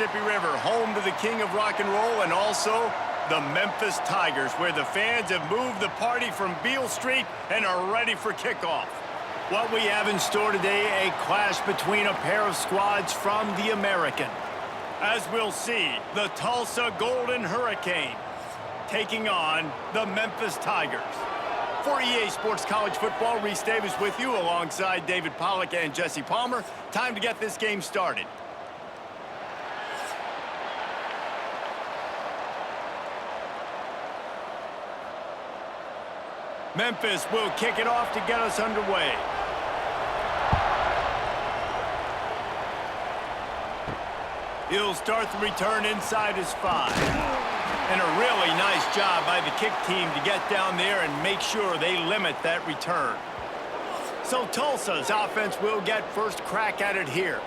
Mississippi River, home to the king of rock and roll and also the Memphis Tigers, where the fans have moved the party from Beale Street and are ready for kickoff. What we have in store today, a clash between a pair of squads from the American. As we'll see, the Tulsa Golden Hurricane taking on the Memphis Tigers. For EA Sports College Football, Reese Davis with you alongside David Pollack and Jesse Palmer. Time to get this game started. Memphis will kick it off to get us underway. He'll start the return inside his 5. And a really nice job by the kick team to get down there and make sure they limit that return. So Tulsa's offense will get first crack at it here.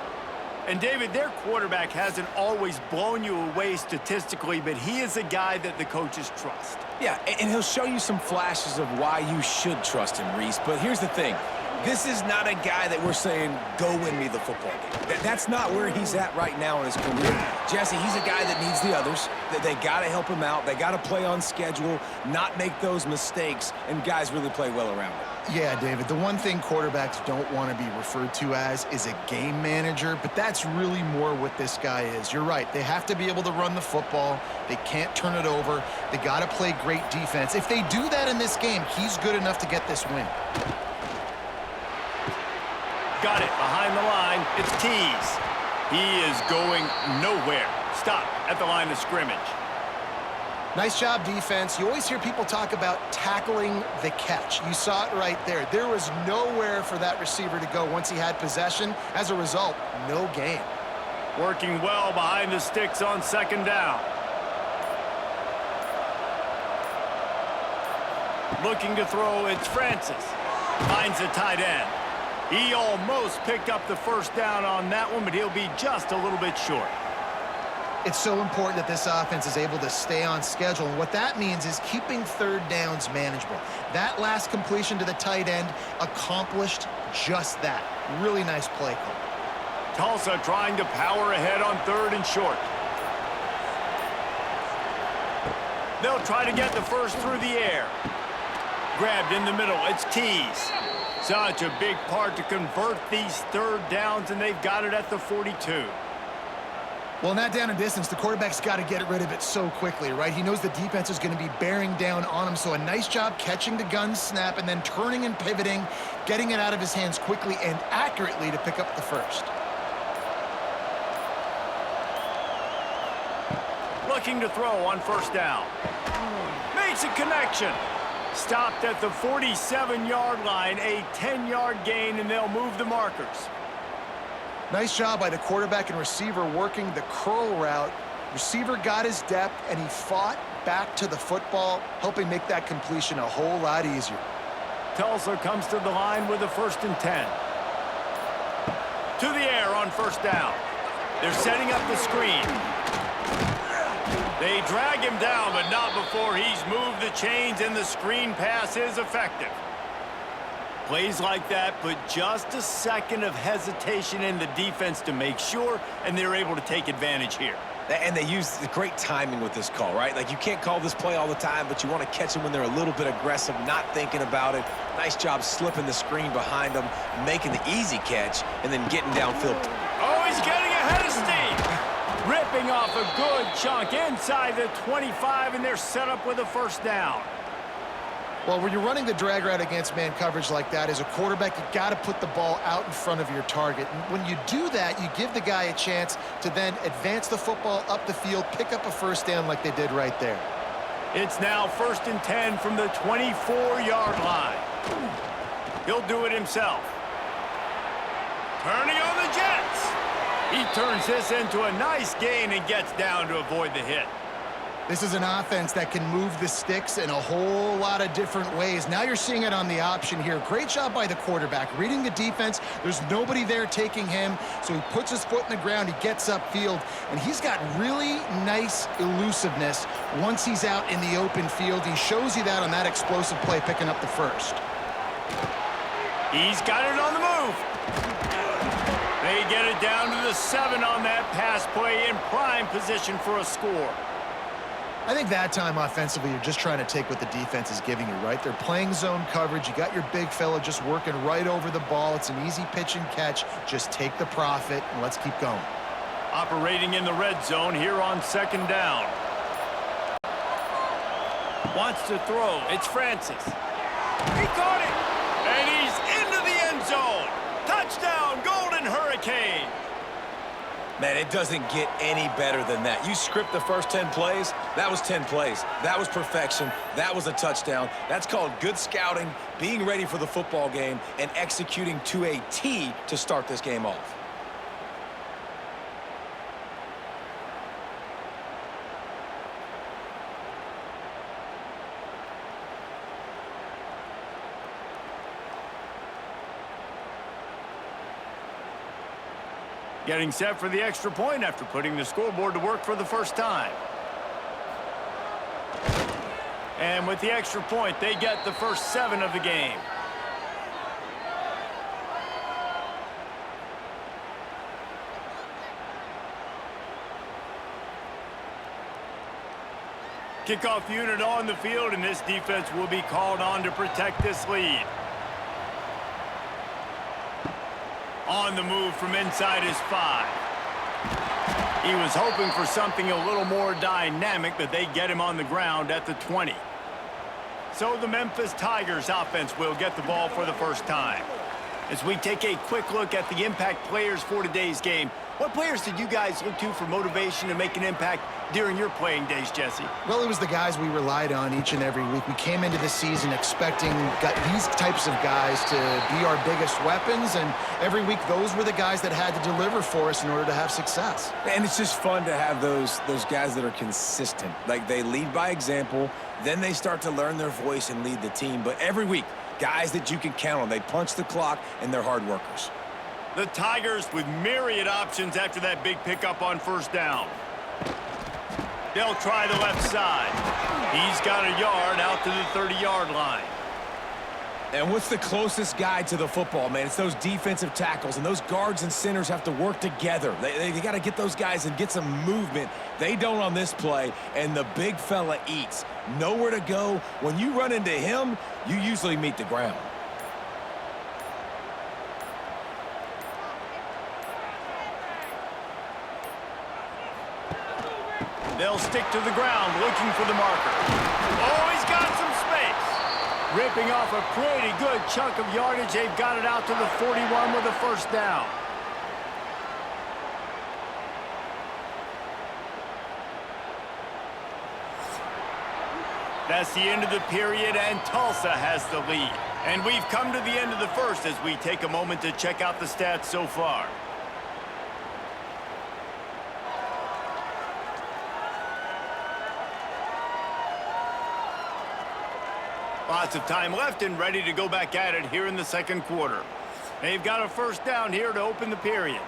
And David, their quarterback hasn't always blown you away statistically, but he is a guy that the coaches trust. Yeah, and he'll show you some flashes of why you should trust him, Reese. But here's the thing. This is not a guy that we're saying, go win me the football game. That's not where he's at right now in his career. Jesse, he's a guy that needs the others. They got to help him out. They got to play on schedule, not make those mistakes, and guys really play well around him. Yeah, David, the one thing quarterbacks don't want to be referred to as is a game manager, but that's really more what this guy is. You're right. They have to be able to run the football. They can't turn it over. They got to play great defense. If they do that in this game, he's good enough to get this win. Got it behind the line. It's Tees. He is going nowhere. Stop at the line of scrimmage. Nice job, defense. You always hear people talk about tackling the catch. You saw it right there. There was nowhere for that receiver to go once he had possession. As a result, no gain. Working well behind the sticks on second down. Looking to throw, it's Francis. Finds the tight end. He almost picked up the first down on that one, but he'll be just a little bit short. It's so important that this offense is able to stay on schedule, and what that means is keeping third downs manageable. That last completion to the tight end accomplished just that. Really nice play call. Tulsa trying to power ahead on 3rd and short. They'll try to get the first through the air. Grabbed in the middle, it's Tees. Such a big part to convert these 3rd downs, and they've got it at the 42. Well, in that down and distance, the quarterback's got to get rid of it so quickly, right? He knows the defense is going to be bearing down on him, so a nice job catching the gun snap and then turning and pivoting, getting it out of his hands quickly and accurately to pick up the first. Looking to throw on 1st down. Makes a connection. Stopped at the 47-yard line, a 10-yard gain, and they'll move the markers. Nice job by the quarterback and receiver working the curl route. Receiver got his depth, and he fought back to the football, helping make that completion a whole lot easier. Tulsa comes to the line with a 1st and 10. To the air on 1st down. They're setting up the screen. They drag him down, but not before he's moved the chains, and the screen pass is effective. Plays like that put just a second of hesitation in the defense to make sure, and they're able to take advantage here. And they use the great timing with this call, right? Like, you can't call this play all the time, but you want to catch them when they're a little bit aggressive, not thinking about it. Nice job slipping the screen behind them, making the easy catch, and then getting downfield. Oh, he's getting ahead of steam. Ripping off a good chunk inside the 25, and they're set up with a 1st down. Well, when you're running the drag route against man coverage like that, as a quarterback, you got to put the ball out in front of your target. And when you do that, you give the guy a chance to then advance the football up the field, pick up a 1st down like they did right there. It's now 1st and 10 from the 24-yard line. He'll do it himself. Turning on the Jets. He turns this into a nice gain and gets down to avoid the hit. This is an offense that can move the sticks in a whole lot of different ways. Now you're seeing it on the option here. Great job by the quarterback. Reading the defense, there's nobody there taking him, so he puts his foot in the ground, he gets upfield, and he's got really nice elusiveness once he's out in the open field. He shows you that on that explosive play, picking up the first. He's got it on the move. They get it down to the 7 on that pass play in prime position for a score. I think that time offensively, you're just trying to take what the defense is giving you, right? They're playing zone coverage. You got your big fella just working right over the ball. It's an easy pitch and catch. Just take the profit, and let's keep going. Operating in the red zone here on 2nd down. Wants to throw. It's Francis. He caught it. And he's into the end zone. Touchdown, Golden Hurricane. Man, it doesn't get any better than that. You script the first 10 plays, that was 10 plays. That was perfection. That was a touchdown. That's called good scouting, being ready for the football game, and executing to a T to start this game off. Getting set for the extra point after putting the scoreboard to work for the first time. And with the extra point, they get the first 7 of the game. Kickoff unit on the field, and this defense will be called on to protect this lead. On the move from inside his 5. He was hoping for something a little more dynamic, but they get him on the ground at the 20. So the Memphis Tigers offense will get the ball for the first time. As we take a quick look at the impact players for today's game, what players did you guys look to for motivation to make an impact during your playing days, Jesse? Well, it was the guys we relied on each and every week. We came into the season expecting these types of guys to be our biggest weapons, and every week those were the guys that had to deliver for us in order to have success. And it's just fun to have those guys that are consistent. Like, they lead by example, then they start to learn their voice and lead the team. But every week, guys that you can count on. They punch the clock, and they're hard workers. The Tigers with myriad options after that big pickup on first down. They'll try the left side. He's got a yard out to the 30-yard line. And what's the closest guy to the football, man? It's those defensive tackles, and those guards and centers have to work together. They got to get those guys and get some movement. They don't on this play, and the big fella eats. Nowhere to go. When you run into him, you usually meet the ground. They'll stick to the ground looking for the marker. Oh, he's got some space. Ripping off a pretty good chunk of yardage. They've got it out to the 41 with a first down. That's the end of the period, and Tulsa has the lead. And we've come to the end of the first as we take a moment to check out the stats so far. Lots of time left and ready to go back at it here in the second quarter. They've got a first down here to open the period.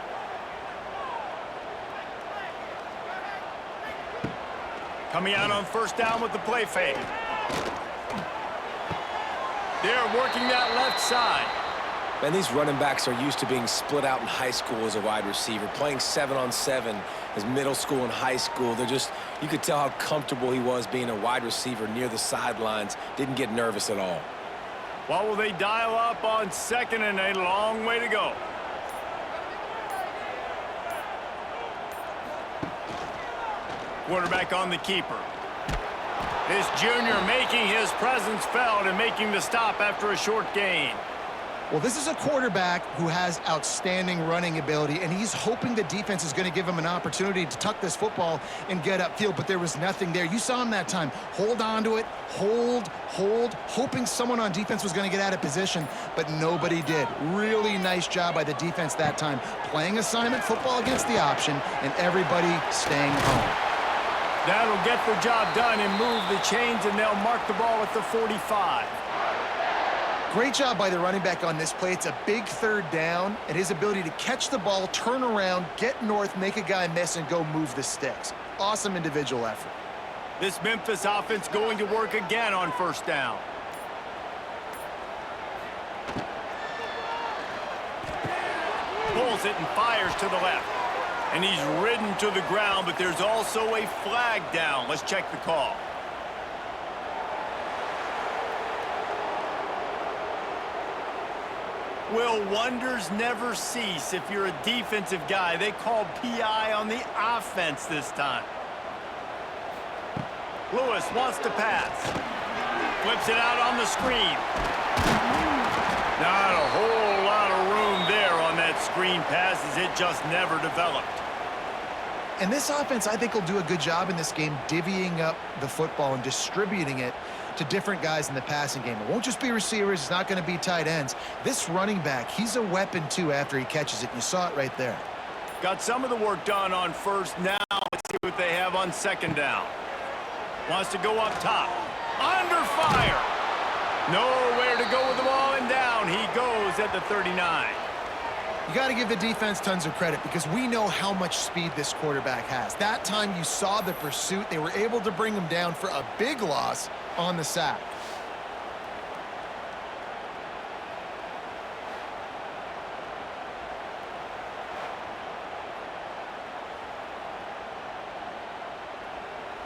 Coming out on first down with the play fake. They're working that left side. Man, these running backs are used to being split out in high school as a wide receiver, playing 7-on-7 as middle school and high school. You could tell how comfortable he was being a wide receiver near the sidelines. Didn't get nervous at all. What will they dial up on second and a long way to go? Quarterback on the keeper. This junior making his presence felt and making the stop after a short gain. Well, this is a quarterback who has outstanding running ability, and he's hoping the defense is going to give him an opportunity to tuck this football and get upfield, but there was nothing there. You saw him that time. Hold on to it, hold, hoping someone on defense was going to get out of position, but nobody did. Really nice job by the defense that time, playing assignment football against the option, and everybody staying home. That'll get the job done and move the chains, and they'll mark the ball at the 45. Great job by the running back on this play. It's a big third down, and his ability to catch the ball, turn around, get north, make a guy miss, and go move the sticks. Awesome individual effort. This Memphis offense going to work again on first down. Pulls handles it and fires to the left. And he's ridden to the ground, but there's also a flag down. Let's check the call. Will, wonders never cease. If you're a defensive guy, they called PI on the offense this time. Lewis wants to pass. Flips it out on the screen. Not a whole lot of room there on that screen pass as it just never developed. And this offense, I think, will do a good job in this game divvying up the football and distributing it to different guys in the passing game. It won't just be receivers. It's not going to be tight ends. This running back, he's a weapon, too, after he catches it. You saw it right there. Got some of the work done on first. Now let's see what they have on second down. Wants to go up top. Under fire. Nowhere to go with the ball, and down he goes at the 39. You got to give the defense tons of credit because we know how much speed this quarterback has. That time you saw the pursuit. They were able to bring him down for a big loss on the sack.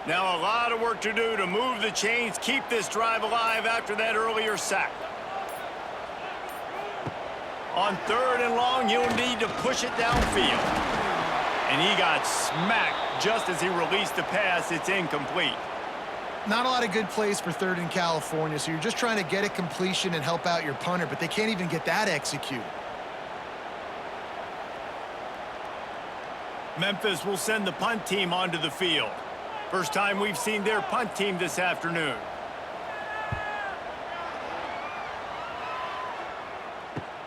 Now a lot of work to do to move the chains, keep this drive alive after that earlier sack. On third and long, you'll need to push it downfield. And he got smacked just as he released the pass. It's incomplete. Not a lot of good plays for third in California, so you're just trying to get a completion and help out your punter, but they can't even get that executed. Memphis will send the punt team onto the field. First time we've seen their punt team this afternoon.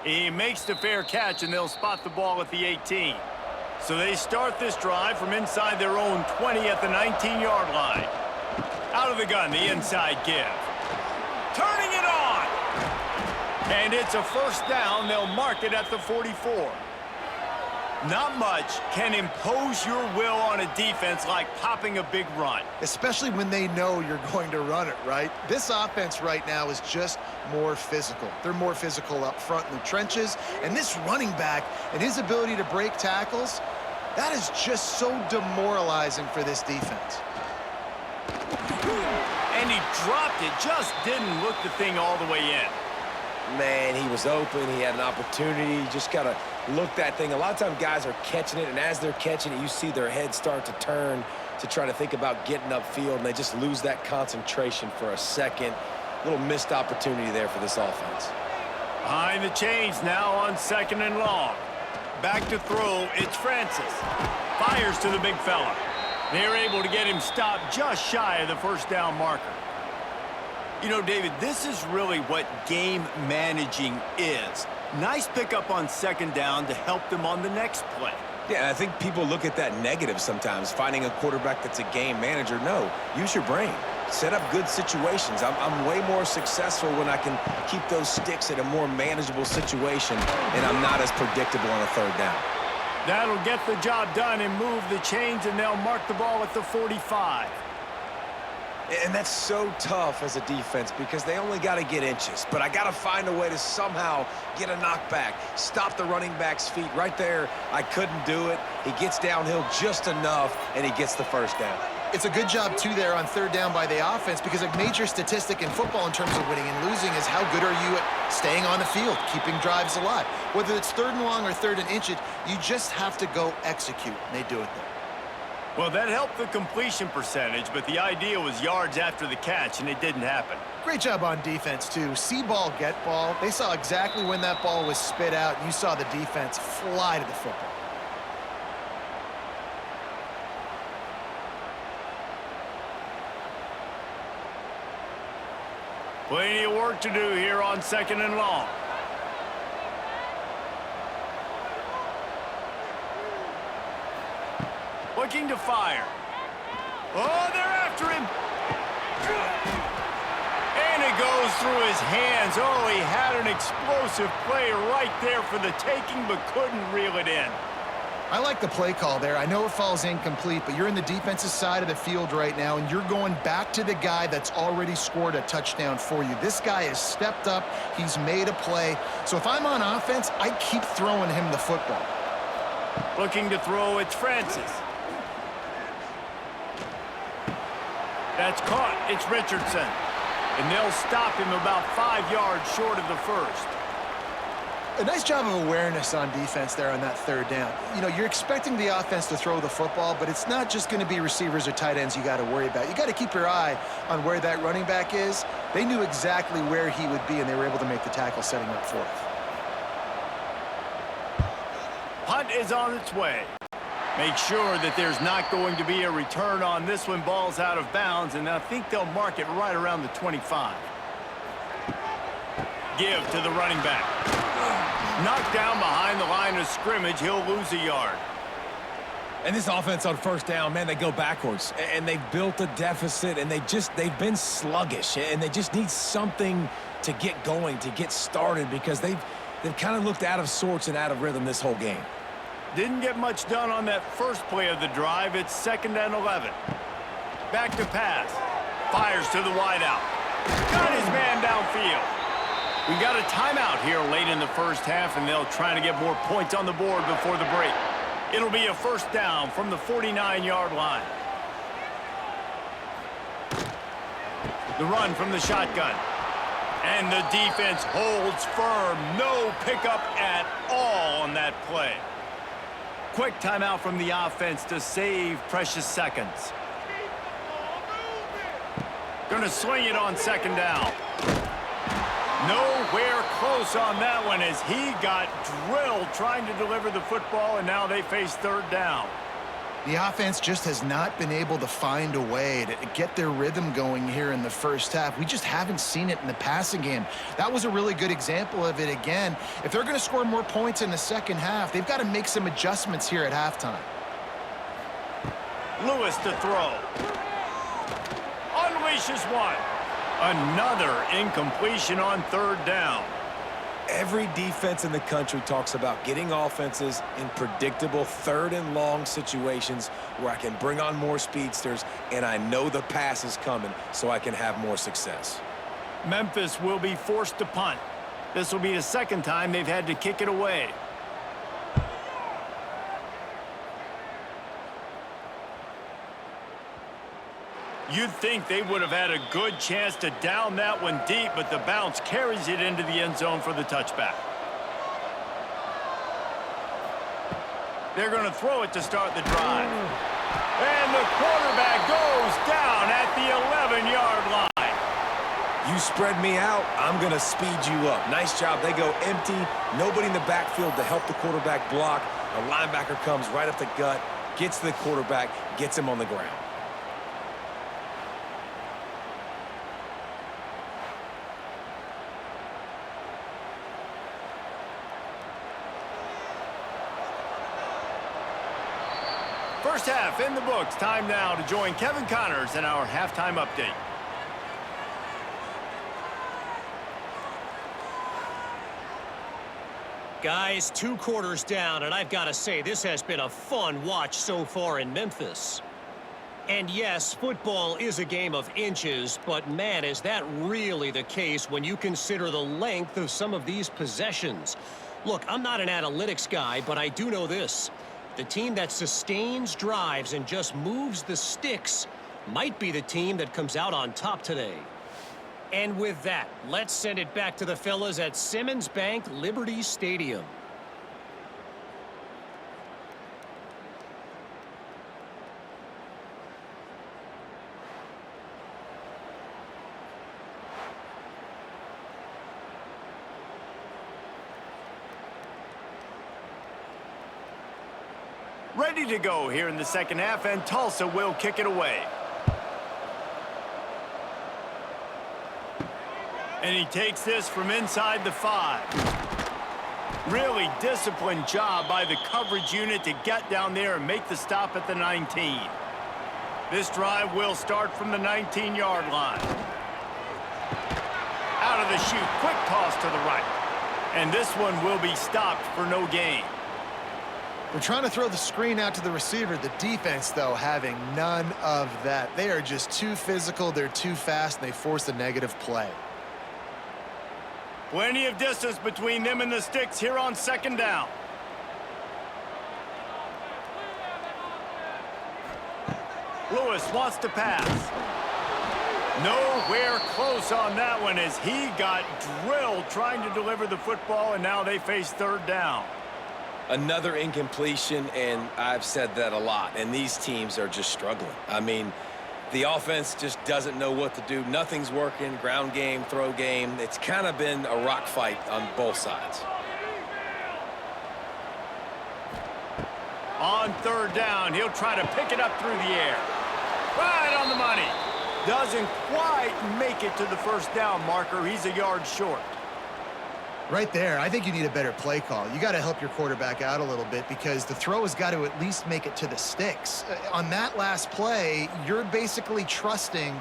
He makes the fair catch, and they'll spot the ball at the 18. So they start this drive from inside their own 20 at the 19-yard line. Out of the gun, the inside give. Turning it on! And it's a first down. They'll mark it at the 44. Not much can impose your will on a defense like popping a big run. Especially when they know you're going to run it, right? This offense right now is just more physical. They're more physical up front in the trenches. And this running back and his ability to break tackles, that is just so demoralizing for this defense. And he dropped it, just didn't look the thing all the way in. Man, he was open. He had an opportunity. You just got to look that thing. A lot of times guys are catching it, and as they're catching it, you see their head start to turn to try to think about getting upfield, and they just lose that concentration for a second. Little missed opportunity there for this offense. Behind the chains now on second and long. Back to throw, it's Francis. Fires to the big fella. They're able to get him stopped just shy of the first down marker. You know, David, this is really what game managing is. Nice pickup on second down to help them on the next play. Yeah, I think people look at that negative sometimes, finding a quarterback that's a game manager. No, use your brain. Set up good situations. I'm way more successful when I can keep those sticks at a more manageable situation, and I'm not as predictable on a third down. That'll get the job done and move the chains, and they'll mark the ball at the 45. And that's so tough as a defense because they only got to get inches. But I got to find a way to somehow get a knockback, stop the running back's feet. Right there, I couldn't do it. He gets downhill just enough, and he gets the first down. It's a good job, too, there on third down by the offense because a major statistic in football in terms of winning and losing is how good are you at staying on the field, keeping drives alive. Whether it's third and long or third and inches, you just have to go execute, and they do it there. Well, that helped the completion percentage, but the idea was yards after the catch, and it didn't happen. Great job on defense, too. See ball, get ball. They saw exactly when that ball was spit out, and you saw the defense fly to the football. Plenty of work to do here on second and long. Looking to fire. Oh, they're after him. And it goes through his hands. Oh, he had an explosive play right there for the taking, but couldn't reel it in. I like the play call there. I know it falls incomplete, but you're in the defensive side of the field right now, and you're going back to the guy that's already scored a touchdown for you. This guy has stepped up. He's made a play. So if I'm on offense, I keep throwing him the football. Looking to throw, it's Francis. That's caught. It's Richardson. And they'll stop him about 5 yards short of the first. A nice job of awareness on defense there on that third down. You know, you're expecting the offense to throw the football, but it's not just going to be receivers or tight ends you got to worry about. You got to keep your eye on where that running back is. They knew exactly where he would be, and they were able to make the tackle setting up fourth. Punt is on its way. Make sure that there's not going to be a return on this one. Ball's out of bounds, and I think they'll mark it right around the 25. Give to the running back. Knocked down behind the line of scrimmage. He'll lose a yard. And this offense on first down, man, they go backwards. And they've built a deficit, and they've been sluggish. And they just need something to get going, to get started, because they've kind of looked out of sorts and out of rhythm this whole game. Didn't get much done on that first play of the drive. It's 2nd and 11. Back to pass. Fires to the wideout. Got his man downfield. We got a timeout here late in the first half, and they'll try to get more points on the board before the break. It'll be a first down from the 49-yard line. The run from the shotgun. And the defense holds firm. No pickup at all on that play. Quick timeout from the offense to save precious seconds. Gonna swing it on 2nd down. Nowhere close on that one as he got drilled trying to deliver the football, and now they face 3rd down. The offense just has not been able to find a way to get their rhythm going here in the first half. We just haven't seen it in the passing game. That was a really good example of it again. If they're going to score more points in the second half, they've got to make some adjustments here at halftime. Lewis to throw. Unleashes one. Another incompletion on 3rd down. Every defense in the country talks about getting offenses in predictable 3rd and long situations where I can bring on more speedsters and I know the pass is coming so I can have more success. Memphis will be forced to punt. This will be the 2nd time they've had to kick it away. You'd think they would have had a good chance to down that one deep, but the bounce carries it into the end zone for the touchback. They're going to throw it to start the drive. And the quarterback goes down at the 11-yard line. You spread me out, I'm going to speed you up. Nice job. They go empty. Nobody in the backfield to help the quarterback block. A linebacker comes right up the gut, gets to the quarterback, gets him on the ground. First half in the books. Time now to join Kevin Connors in our halftime update. Guys, 2 quarters down, and I've got to say, this has been a fun watch so far in Memphis. And yes, football is a game of inches, but man, is that really the case when you consider the length of some of these possessions. Look, I'm not an analytics guy, but I do know this. The team that sustains drives and just moves the sticks might be the team that comes out on top today. And with that, let's send it back to the fellas at Simmons Bank Liberty Stadium. Ready to go here in the second half, and Tulsa will kick it away. And he takes this from inside the 5. Really disciplined job by the coverage unit to get down there and make the stop at the 19. This drive will start from the 19-yard line. Out of the chute, quick toss to the right. And this one will be stopped for no gain. We're trying to throw the screen out to the receiver. The defense, though, having none of that. They are just too physical, they're too fast, and they force a negative play. Plenty of distance between them and the sticks here on 2nd down. Lewis wants to pass. Nowhere close on that one as he got drilled trying to deliver the football, and now they face third down. Another incompletion, and I've said that a lot, and these teams are just struggling. I mean, the offense just doesn't know what to do. Nothing's working, ground game, throw game. It's kind of been a rock fight on both sides. On third down, he'll try to pick it up through the air. Right on the money. Doesn't quite make it to the first down marker. He's a yard short. Right there, I think you need a better play call. You got to help your quarterback out a little bit because the throw has got to at least make it to the sticks. On that last play, you're basically trusting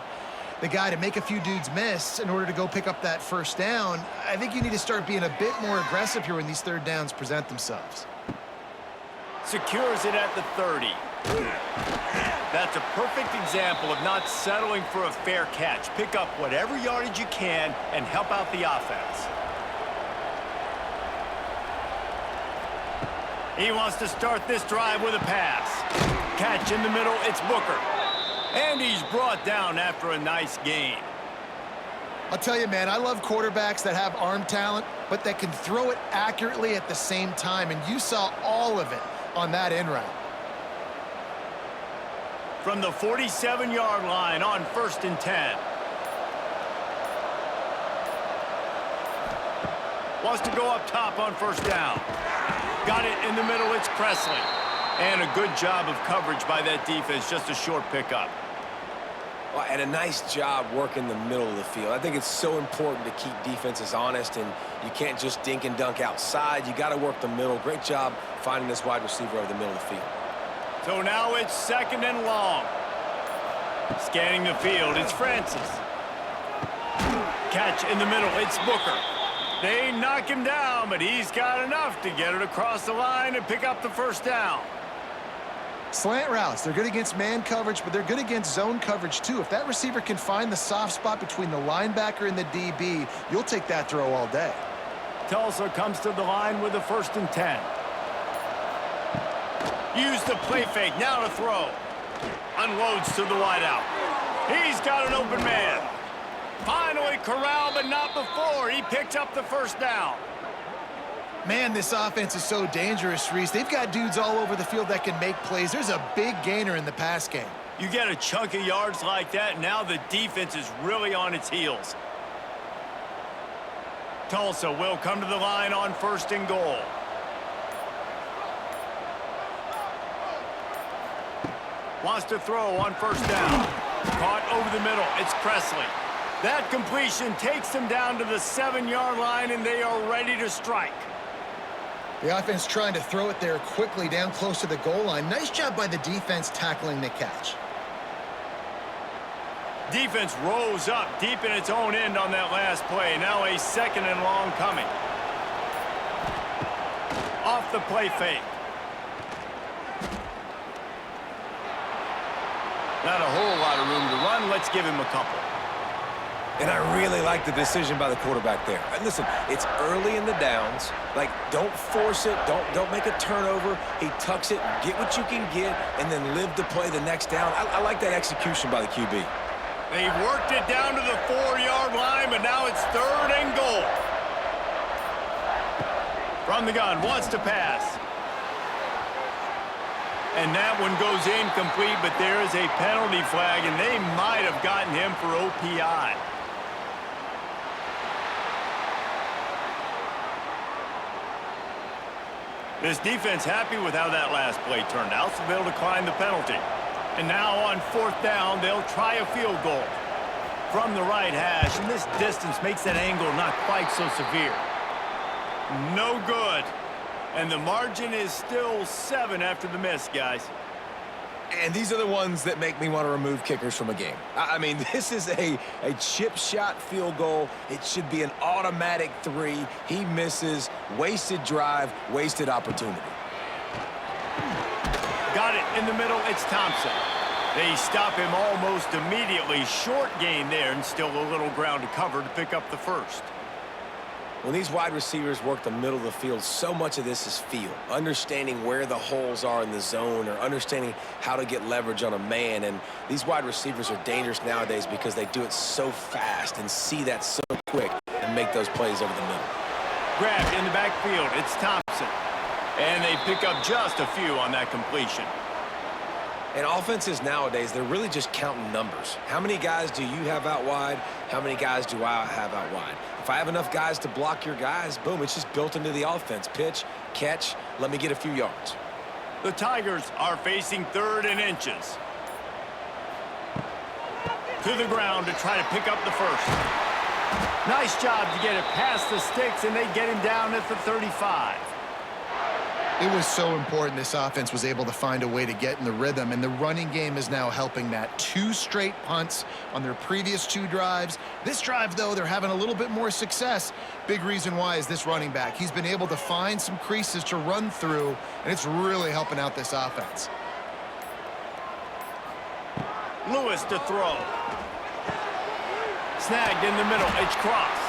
the guy to make a few dudes miss in order to go pick up that first down. I think you need to start being a bit more aggressive here when these third downs present themselves. Secures it at the 30. That's a perfect example of not settling for a fair catch. Pick up whatever yardage you can and help out the offense. He wants to start this drive with a pass. Catch in the middle, it's Booker. And he's brought down after a nice gain. I'll tell you, man, I love quarterbacks that have arm talent, but that can throw it accurately at the same time, and you saw all of it on that end route. From the 47-yard line on 1st and 10. Wants to go up top on first down. Got it in the middle, it's Presley. And a good job of coverage by that defense, just a short pickup. Well, and a nice job working the middle of the field. I think it's so important to keep defenses honest, and you can't just dink and dunk outside. You got to work the middle. Great job finding this wide receiver over the middle of the field. So now it's 2nd and long. Scanning the field, it's Francis. Catch in the middle, it's Booker. They knock him down, but he's got enough to get it across the line and pick up the first down. Slant routes, they're good against man coverage, but they're good against zone coverage too. If that receiver can find the soft spot between the linebacker and the DB, you'll take that throw all day. Tulsa comes to the line with a 1st and 10. Use the play fake, now to throw. Unloads to the wideout. He's got an open man. Finally corralled, but not before. He picked up the first down. Man, this offense is so dangerous, Reese. They've got dudes all over the field that can make plays. There's a big gainer in the pass game. You get a chunk of yards like that, now the defense is really on its heels. Tulsa will come to the line on 1st and goal. Wants to throw on first down. Caught over the middle. It's Presley. That completion takes them down to the 7-yard line, and they are ready to strike. The offense trying to throw it there quickly down close to the goal line. Nice job by the defense tackling the catch. Defense rose up deep in its own end on that last play. Now a 2nd and long coming. Off the play fake. Not a whole lot of room to run. Let's give him a couple. And I really like the decision by the quarterback there. And listen, it's early in the downs. Like, don't force it. Don't make a turnover. He tucks it, get what you can get, and then live to play the next down. I like that execution by the QB. They've worked it down to the 4-yard line, but now it's 3rd and goal. From the gun, wants to pass. And that one goes incomplete, but there is a penalty flag, and they might have gotten him for OPI. This defense happy with how that last play turned out, so they'll decline the penalty. And now on 4th down, they'll try a field goal from the right hash, and this distance makes that angle not quite so severe. No good. And the margin is still 7 after the miss, guys. And these are the ones that make me want to remove kickers from a game. I mean, this is a chip shot field goal. It should be an automatic 3. He misses. Wasted drive, wasted opportunity. Got it in the middle. It's Thompson. They stop him almost immediately. Short gain there, and still a little ground to cover to pick up the first. When these wide receivers work the middle of the field, so much of this is feel, understanding where the holes are in the zone or understanding how to get leverage on a man. And these wide receivers are dangerous nowadays because they do it so fast and see that so quick and make those plays over the middle. Grabbed in the backfield, it's Thompson. And they pick up just a few on that completion. And offenses nowadays, they're really just counting numbers. How many guys do you have out wide? How many guys do I have out wide? If I have enough guys to block your guys, boom, it's just built into the offense. Pitch, catch, let me get a few yards. The Tigers are facing 3rd and inches. To the ground to try to pick up the first. Nice job to get it past the sticks, and they get him down at the 35. It was so important this offense was able to find a way to get in the rhythm, and the running game is now helping that. 2 straight punts on their previous 2 drives. This drive, though, they're having a little bit more success. Big reason why is this running back. He's been able to find some creases to run through, and it's really helping out this offense. Lewis to throw. Snagged in the middle. It's Cross.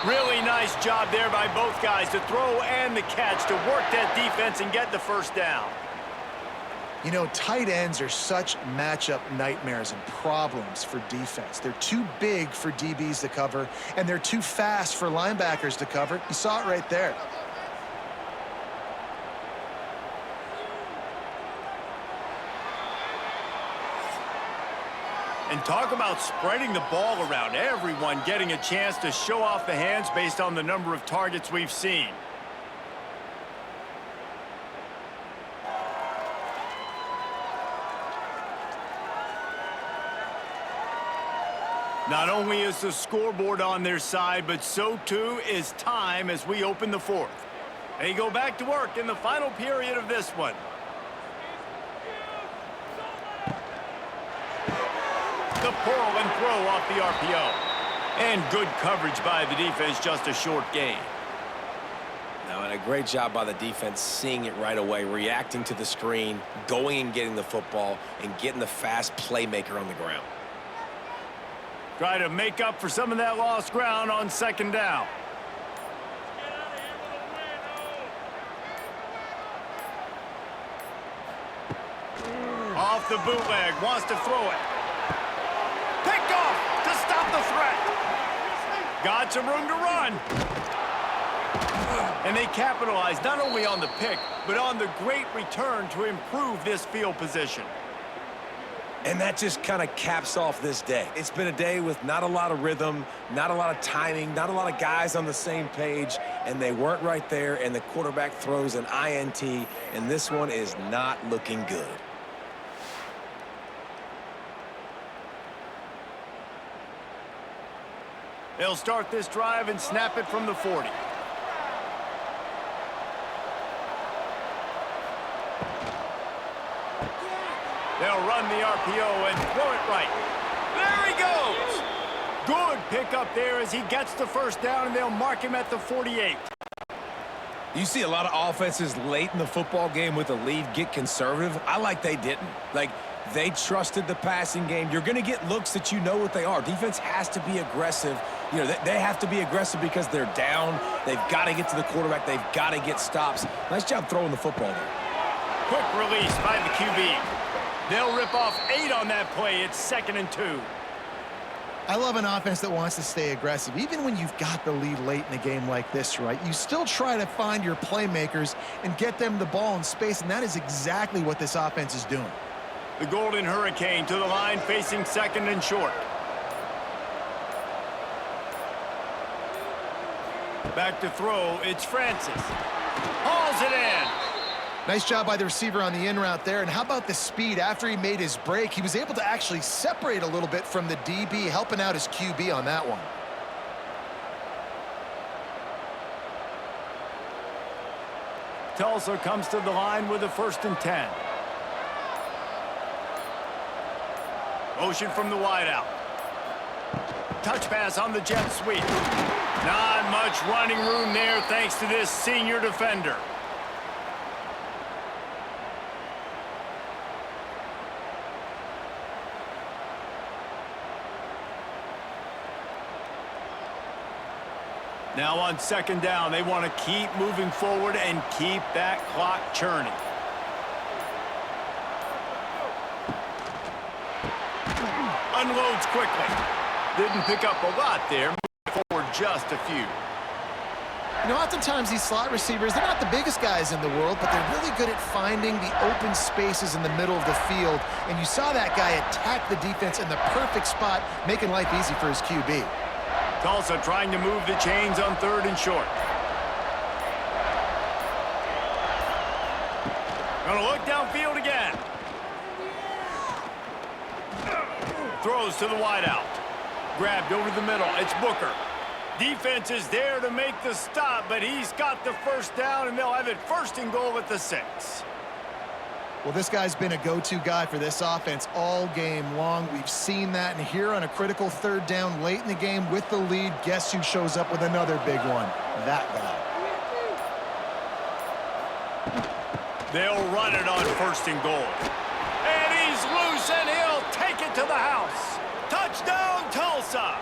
Really nice job there by both guys to throw and the catch to work that defense and get the first down. You know, tight ends are such matchup nightmares and problems for defense. They're too big for DBs to cover, and they're too fast for linebackers to cover. You saw it right there. And talk about spreading the ball around. Everyone getting a chance to show off the hands based on the number of targets we've seen. Not only is the scoreboard on their side, but so too is time as we open the 4th. They go back to work in the final period of this one. The pull and throw off the RPO. And good coverage by the defense, just a short gain. Now, and a great job by the defense seeing it right away, reacting to the screen, going and getting the football, and getting the fast playmaker on the ground. Try to make up for some of that lost ground on 2nd down. Off the bootleg, wants to throw it. Picked off to stop the threat. Got some room to run. And they capitalize not only on the pick, but on the great return to improve this field position. And that just kind of caps off this day. It's been a day with not a lot of rhythm, not a lot of timing, not a lot of guys on the same page, and they weren't right there, and the quarterback throws an INT, and this one is not looking good. They'll start this drive and snap it from the 40. They'll run the RPO and throw it right. There he goes! Good pickup there as he gets the first down, and they'll mark him at the 48. You see a lot of offenses late in the football game with a lead get conservative. I like they didn't. Like, they trusted the passing game. You're going to get looks that you know what they are. Defense has to be aggressive. You know, they have to be aggressive because they're down. They've got to get to the quarterback. They've got to get stops. Nice job throwing the football there. Quick release by the QB. They'll rip off 8 on that play. It's 2nd and 2. I love an offense that wants to stay aggressive. Even when you've got the lead late in a game like this, right, you still try to find your playmakers and get them the ball in space, and that is exactly what this offense is doing. The Golden Hurricane to the line, facing 2nd and short. Back to throw, it's Francis. Hauls it in. Nice job by the receiver on the in route there. And how about the speed? After he made his break, he was able to actually separate a little bit from the DB, helping out his QB on that one. Tulsa comes to the line with a 1st and 10. Motion from the wideout. Touch pass on the jet sweep. Not much running room there thanks to this senior defender. Now on second down, they want to keep moving forward and keep that clock churning. Unloads quickly. Didn't pick up a lot there. Moving forward just a few. You know, oftentimes these slot receivers, they're not the biggest guys in the world, but they're really good at finding the open spaces in the middle of the field. And you saw that guy attack the defense in the perfect spot, making life easy for his QB. Tulsa trying to move the chains on third and short. Gonna look downfield again. Throws to the wideout. Grabbed over the middle. It's Booker. Defense is there to make the stop, but he's got the first down, and they'll have it first and goal at the 6. Well, this guy's been a go-to guy for this offense all game long. We've seen that, and here on a critical third down late in the game with the lead, guess who shows up with another big one? That guy. They'll run it on first and goal. And he's loose, and he'll take it to the house. Touchdown, Tulsa!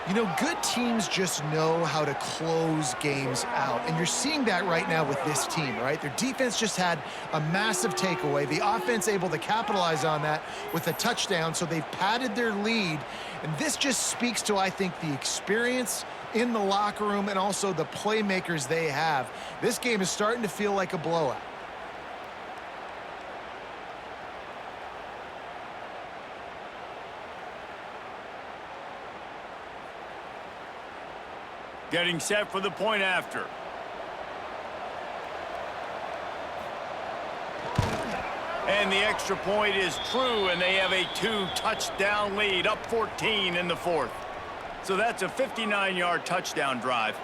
You know, good teams just know how to close games out, and you're seeing that right now with this team, right? Their defense just had a massive takeaway. The offense able to capitalize on that with a touchdown, so they've padded their lead, and this just speaks to, I think, the experience in the locker room and also the playmakers they have. This game is starting to feel like a blowout. Getting set for the point after. And the extra point is true, and they have a 2-touchdown lead, up 14 in the 4th. So that's a 59-yard touchdown drive.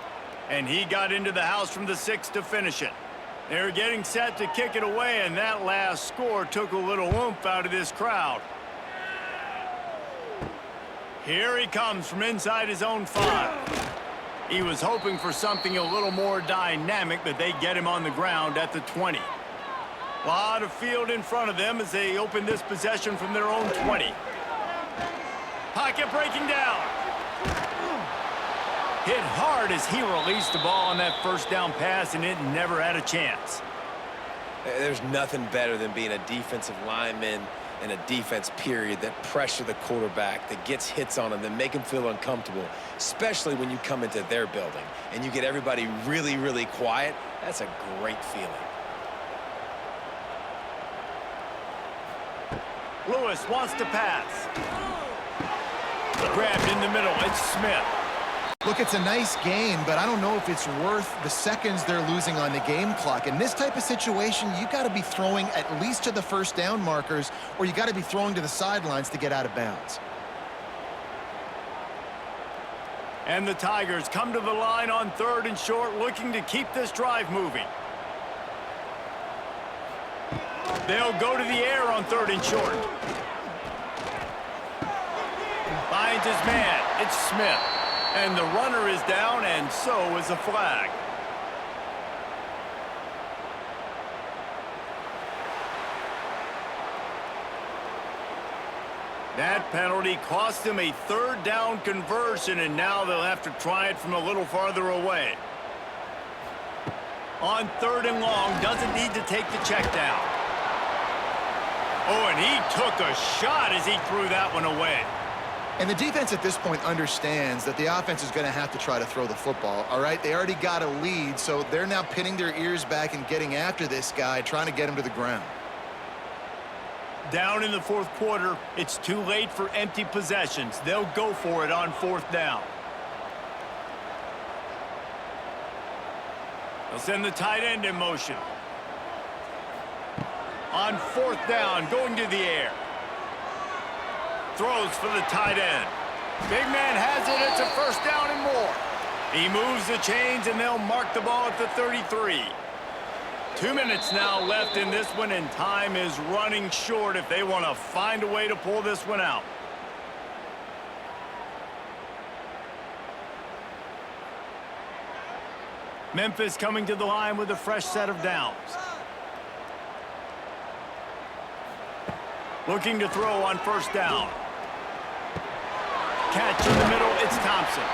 And he got into the house from the 6 to finish it. They're getting set to kick it away, and that last score took a little oomph out of this crowd. Here he comes from inside his own 5. He was hoping for something a little more dynamic, but they get him on the ground at the 20. A lot of field in front of them as they open this possession from their own 20. Pocket breaking down. Hit hard as he released the ball on that first down pass, and it never had a chance. There's nothing better than being a defensive lineman and a defense period that pressure the quarterback, that gets hits on him, that make him feel uncomfortable, especially when you come into their building and you get everybody really, really quiet. That's a great feeling. Lewis wants to pass. Grabbed in the middle. It's Smith. Look, it's a nice gain, but I don't know if it's worth the seconds they're losing on the game clock. In this type of situation, you got to be throwing at least to the first down markers, or you got to be throwing to the sidelines to get out of bounds. And the Tigers come to the line on third and short, looking to keep this drive moving. They'll go to the air on third and short. Finds his man. It's Smith. And the runner is down, and so is a flag. That penalty cost them a third down conversion, and now they'll have to try it from a little farther away. On third and long, doesn't need to take the check down. Oh, and he took a shot as he threw that one away. And the defense at this point understands that the offense is going to have to try to throw the football, all right? They already got a lead, so they're now pinning their ears back and getting after this guy, trying to get him to the ground. Down in the fourth quarter, it's too late for empty possessions. They'll go for it on fourth down. They'll send the tight end in motion. On fourth down, going to the air. Throws for the tight end. Big man has it. It's a first down and more. He moves the chains, and they'll mark the ball at the 33. 2 minutes now left in this one, and time is running short if they want to find a way to pull this one out. Memphis coming to the line with a fresh set of downs. Looking to throw on first down. Catch in the middle, it's Thompson.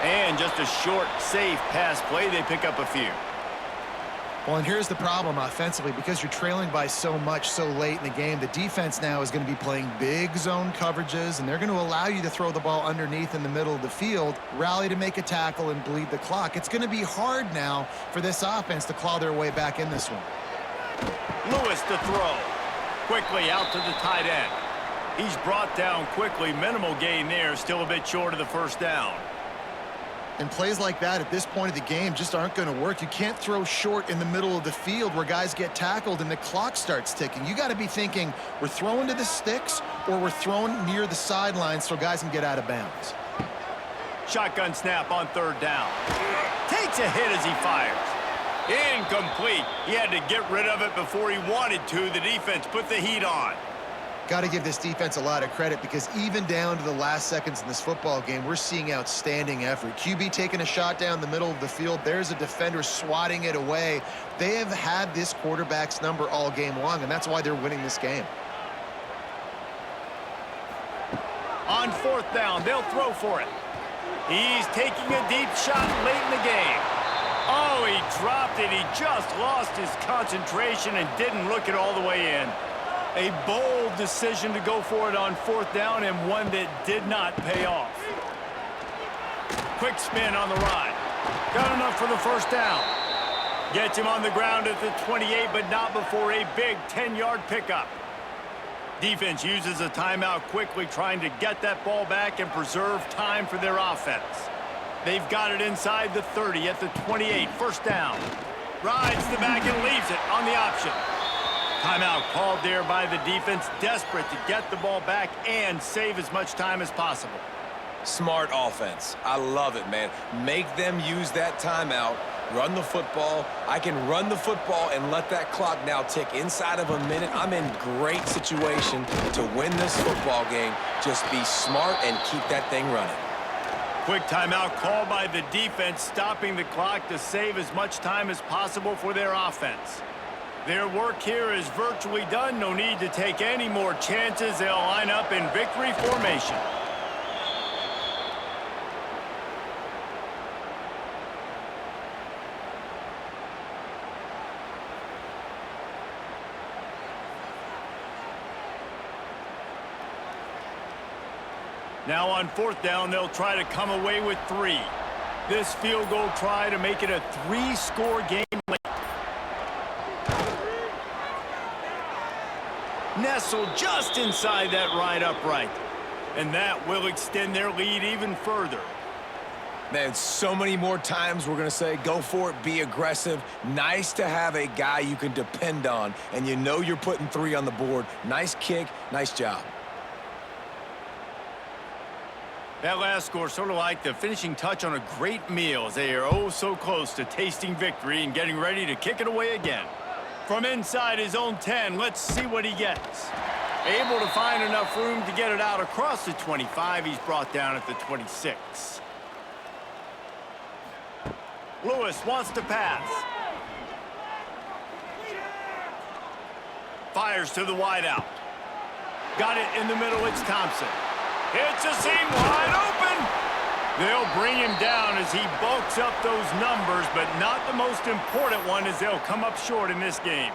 And just a short, safe pass play, they pick up a few. Well, and here's the problem offensively. Because you're trailing by so much so late in the game, the defense now is going to be playing big zone coverages, and they're going to allow you to throw the ball underneath in the middle of the field, rally to make a tackle, and bleed the clock. It's going to be hard now for this offense to claw their way back in this one. Lewis to throw. Quickly out to the tight end. He's brought down quickly. Minimal gain there, still a bit short of the first down. And plays like that at this point of the game just aren't going to work. You can't throw short in the middle of the field where guys get tackled and the clock starts ticking. You got to be thinking we're throwing to the sticks or we're throwing near the sidelines so guys can get out of bounds. Shotgun snap on third down. Takes a hit as he fires. Incomplete. He had to get rid of it before he wanted to. The defense put the heat on. Got to give this defense a lot of credit because even down to the last seconds in this football game, we're seeing outstanding effort. QB taking a shot down the middle of the field. There's a defender swatting it away. They have had this quarterback's number all game long, and that's why they're winning this game. On fourth down, they'll throw for it. He's taking a deep shot late in the game. Oh, he dropped it. He just lost his concentration and didn't look it all the way in. A bold decision to go for it on fourth down and one that did not pay off. Quick spin on the ride. Got enough for the first down. Gets him on the ground at the 28, but not before a big 10-yard pickup. Defense uses a timeout quickly, trying to get that ball back and preserve time for their offense. They've got it inside the 30 at the 28, first down. Rides the back and leaves it on the option. Timeout called there by the defense, desperate to get the ball back and save as much time as possible. Smart offense. I love it, man. Make them use that timeout, run the football. I can run the football and let that clock now tick inside of a minute. I'm in great situation to win this football game. Just be smart and keep that thing running. Quick timeout called by the defense, stopping the clock to save as much time as possible for their offense. Their work here is virtually done. No need to take any more chances. They'll line up in victory formation. Now on fourth down, they'll try to come away with 3. This field goal try to make it a 3-score game late. Nestled just inside that right upright. And that will extend their lead even further. Man, so many more times we're going to say, go for it, be aggressive. Nice to have a guy you can depend on, and you know you're putting 3 on the board. Nice kick, nice job. That last score sort of like the finishing touch on a great meal as they are oh so close to tasting victory and getting ready to kick it away again. From inside his own 10, let's see what he gets. Able to find enough room to get it out across the 25. He's brought down at the 26. Lewis wants to pass. Fires to the wideout. Got it in the middle, it's Thompson. It's a seam wide open. They'll bring him down as he bulks up those numbers, but not the most important one as they'll come up short in this game.